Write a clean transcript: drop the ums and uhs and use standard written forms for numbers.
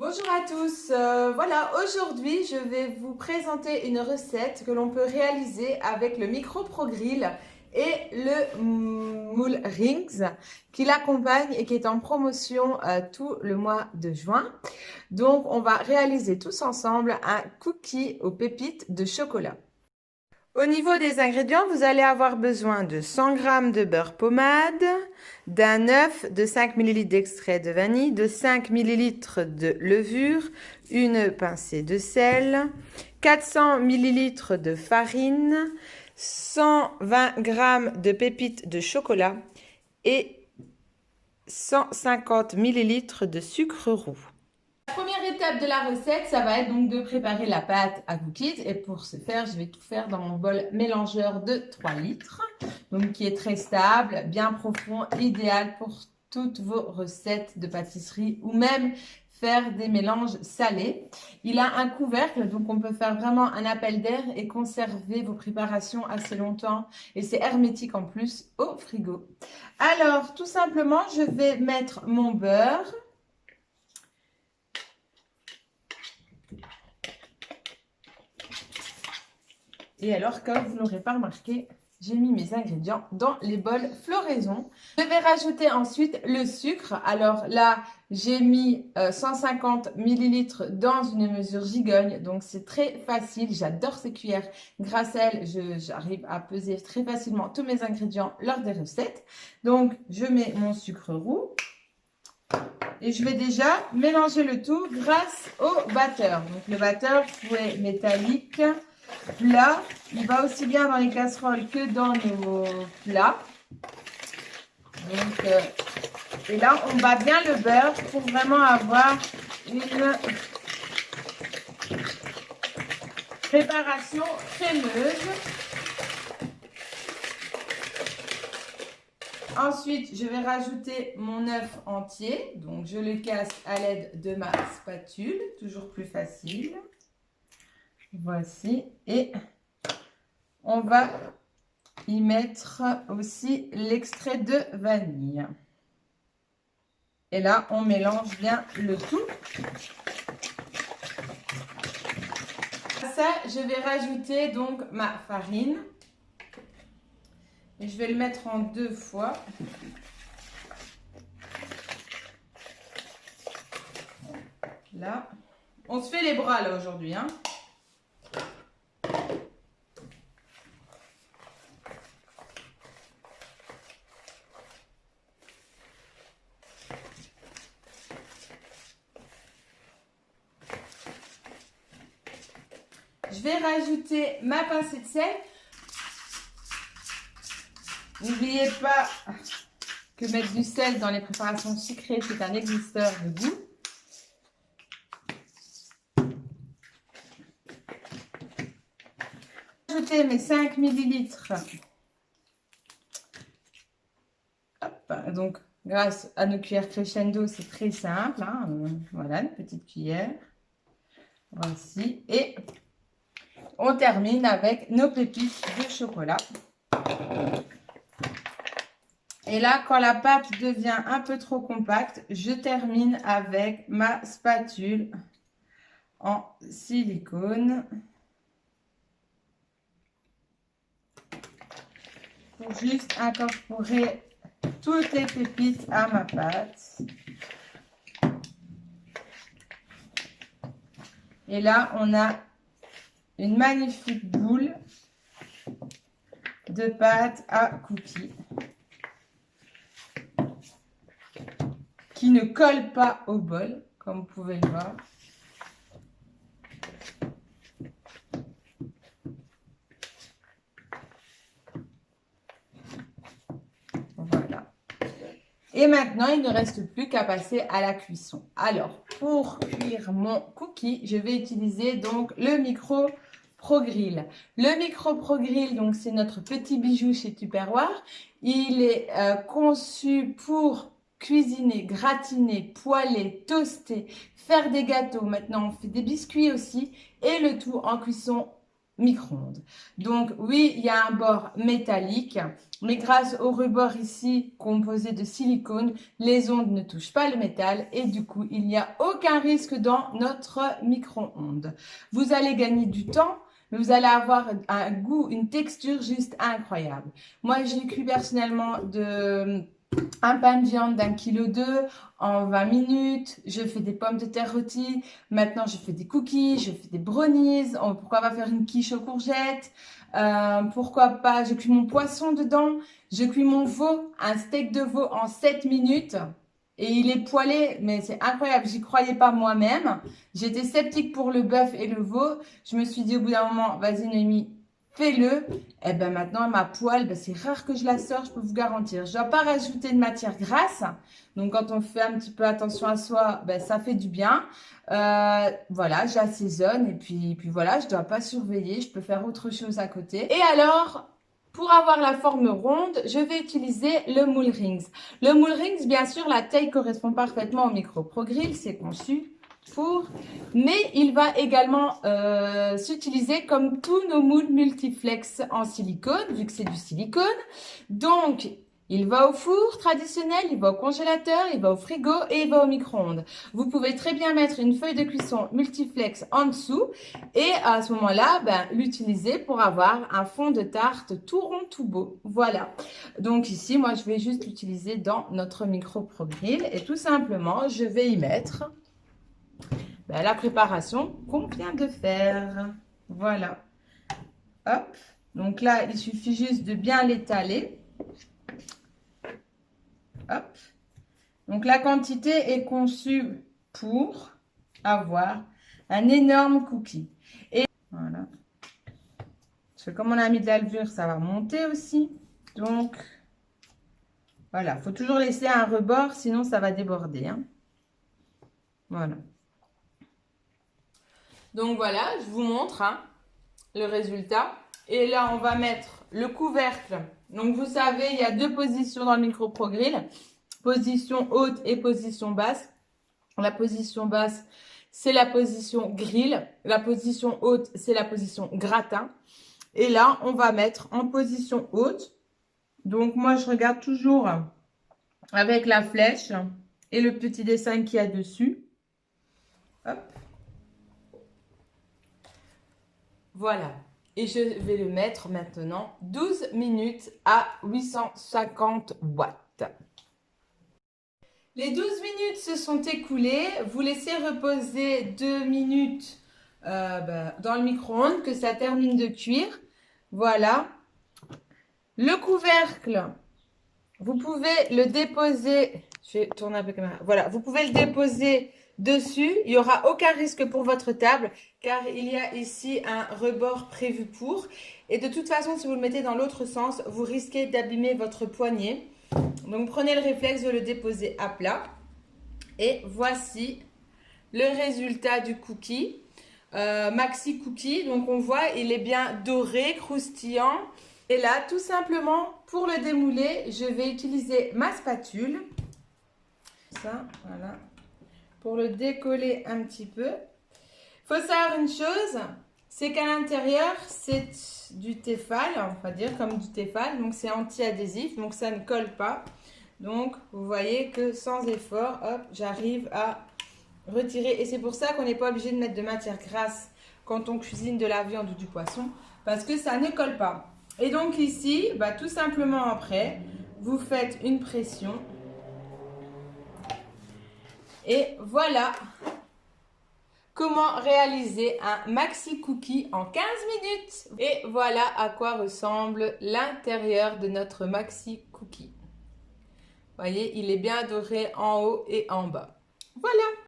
Bonjour à tous, voilà, aujourd'hui je vais vous présenter une recette que l'on peut réaliser avec le Micro Pro Grill et le moule rings qui l'accompagne et qui est en promotion tout le mois de juin. Donc on va réaliser tous ensemble un cookie aux pépites de chocolat. Au niveau des ingrédients, vous allez avoir besoin de 100 g de beurre pommade, d'un œuf, de 5 ml d'extrait de vanille, de 5 ml de levure, une pincée de sel, 400 ml de farine, 120 g de pépites de chocolat et 150 ml de sucre roux. La première étape de la recette, ça va être donc de préparer la pâte à cookies. Et pour ce faire, je vais tout faire dans mon bol mélangeur de 3 litres. Donc qui est très stable, bien profond, idéal pour toutes vos recettes de pâtisserie ou même faire des mélanges salés. Il a un couvercle, donc on peut faire vraiment un appel d'air et conserver vos préparations assez longtemps. Et c'est hermétique en plus au frigo. Alors, tout simplement, je vais mettre mon beurre. Et alors, comme vous l'aurez pas remarqué, j'ai mis mes ingrédients dans les bols floraison. Je vais rajouter ensuite le sucre. Alors là, j'ai mis 150 ml dans une mesure gigogne. Donc c'est très facile. J'adore ces cuillères. Grâce à elles, j'arrive à peser très facilement tous mes ingrédients lors des recettes. Donc je mets mon sucre roux. Et je vais déjà mélanger le tout grâce au batteur. Donc le batteur, fouet métallique. Plat, il va aussi bien dans les casseroles que dans nos plats. Donc, et là, on bat bien le beurre pour vraiment avoir une préparation crémeuse. Ensuite, je vais rajouter mon œuf entier. Donc, je le casse à l'aide de ma spatule, toujours plus facile. Voici, et on va y mettre aussi l'extrait de vanille. Et là, on mélange bien le tout. À ça, je vais rajouter donc ma farine. Et je vais le mettre en 2 fois. Là, on se fait les bras là aujourd'hui, hein. Je vais rajouter ma pincée de sel. N'oubliez pas que mettre du sel dans les préparations sucrées, c'est un existeur de goût. Ajouter mes 5 ml. Hop, donc, grâce à nos cuillères crescendo, c'est très simple. Hein. Voilà, une petite cuillère. Voici. Et on termine avec nos pépites de chocolat. Et là, quand la pâte devient un peu trop compacte, je termine avec ma spatule en silicone pour juste incorporer toutes les pépites à ma pâte. Et là, on a une magnifique boule de pâte à cookies qui ne colle pas au bol, comme vous pouvez le voir. Voilà. Et maintenant, il ne reste plus qu'à passer à la cuisson. Alors, pour cuire mon cookie, je vais utiliser donc le Micro Pro Grill. Le Micro Pro Grill, donc c'est notre petit bijou chez Tupperware. Il est conçu pour cuisiner, gratiner, poêler, toaster, faire des gâteaux. Maintenant, on fait des biscuits aussi. Et le tout en cuisson micro-ondes. Donc oui, il y a un bord métallique, mais grâce au rebord ici composé de silicone, les ondes ne touchent pas le métal et du coup, il n'y a aucun risque dans notre micro-ondes. Vous allez gagner du temps, mais vous allez avoir un goût, une texture juste incroyable. Moi, j'ai cuit personnellement un pain de viande d'1,2 kg en 20 minutes. Je fais des pommes de terre rôties. Maintenant, je fais des cookies, je fais des brownies. Pourquoi pas faire une quiche aux courgettes? Pourquoi pas, je cuis mon poisson dedans. Je cuis mon veau, un steak de veau en 7 minutes. Et il est poêlé, mais c'est incroyable. J'y croyais pas moi-même. J'étais sceptique pour le bœuf et le veau. Je me suis dit au bout d'un moment, vas-y Noémie, fais-le. Et ben maintenant, ma poêle, ben c'est rare que je la sors, je peux vous garantir. Je ne dois pas rajouter de matière grasse. Donc, quand on fait un petit peu attention à soi, ben, ça fait du bien. Voilà, j'assaisonne et puis voilà, je ne dois pas surveiller. Je peux faire autre chose à côté. Et alors, pour avoir la forme ronde, je vais utiliser le moule rings. Le moule rings, bien sûr, la taille correspond parfaitement au Micro Pro Grill. C'est conçu pour, mais il va également s'utiliser comme tous nos moules multiflex en silicone, vu que c'est du silicone. Donc, il va au four traditionnel, il va au congélateur, il va au frigo et il va au micro-ondes. Vous pouvez très bien mettre une feuille de cuisson multiflex en dessous et à ce moment-là, ben, l'utiliser pour avoir un fond de tarte tout rond, tout beau. Voilà. Donc ici, moi, je vais juste l'utiliser dans notre Micro Pro Grill et tout simplement, je vais y mettre la préparation qu'on vient de faire. Voilà. Hop. Donc là, il suffit juste de bien l'étaler. Hop. Donc la quantité est conçue pour avoir un énorme cookie. Et voilà. Parce que comme on a mis de la levure, ça va monter aussi. Donc, voilà. Il faut toujours laisser un rebord, sinon ça va déborder. Hein. Voilà. Donc voilà, je vous montre le résultat. Et là, on va mettre le couvercle. Donc vous savez, il y a deux positions dans le Micro Pro Grill. Position haute et position basse. La position basse, c'est la position grill. La position haute, c'est la position gratin. Et là, on va mettre en position haute. Donc moi, je regarde toujours avec la flèche et le petit dessin qu'il y a dessus. Hop. Voilà. Et je vais le mettre maintenant 12 minutes à 850 watts. Les 12 minutes se sont écoulées. Vous laissez reposer 2 minutes dans le micro-ondes, que ça termine de cuire. Voilà. Le couvercle, vous pouvez le déposer. Je vais tourner un peu la caméra. Voilà, vous pouvez le déposer dessus. Il n'y aura aucun risque pour votre table car il y a ici un rebord prévu pour. Et de toute façon, si vous le mettez dans l'autre sens, vous risquez d'abîmer votre poignet. Donc, prenez le réflexe de le déposer à plat. Et voici le résultat du cookie. Maxi cookie. Donc, on voit, il est bien doré, croustillant. Et là, tout simplement, pour le démouler, je vais utiliser ma spatule. Ça, voilà. Pour le décoller un petit peu. Il faut savoir une chose, c'est qu'à l'intérieur, c'est du Tefal, on va dire comme du Tefal. Donc, c'est anti-adhésif, donc ça ne colle pas. Donc, vous voyez que sans effort, hop, j'arrive à retirer. Et c'est pour ça qu'on n'est pas obligé de mettre de matière grasse quand on cuisine de la viande ou du poisson, parce que ça ne colle pas. Et donc ici, tout simplement après, vous faites une pression. Et voilà comment réaliser un maxi cookie en 15 minutes. Et voilà à quoi ressemble l'intérieur de notre maxi cookie. Vous voyez, il est bien doré en haut et en bas. Voilà.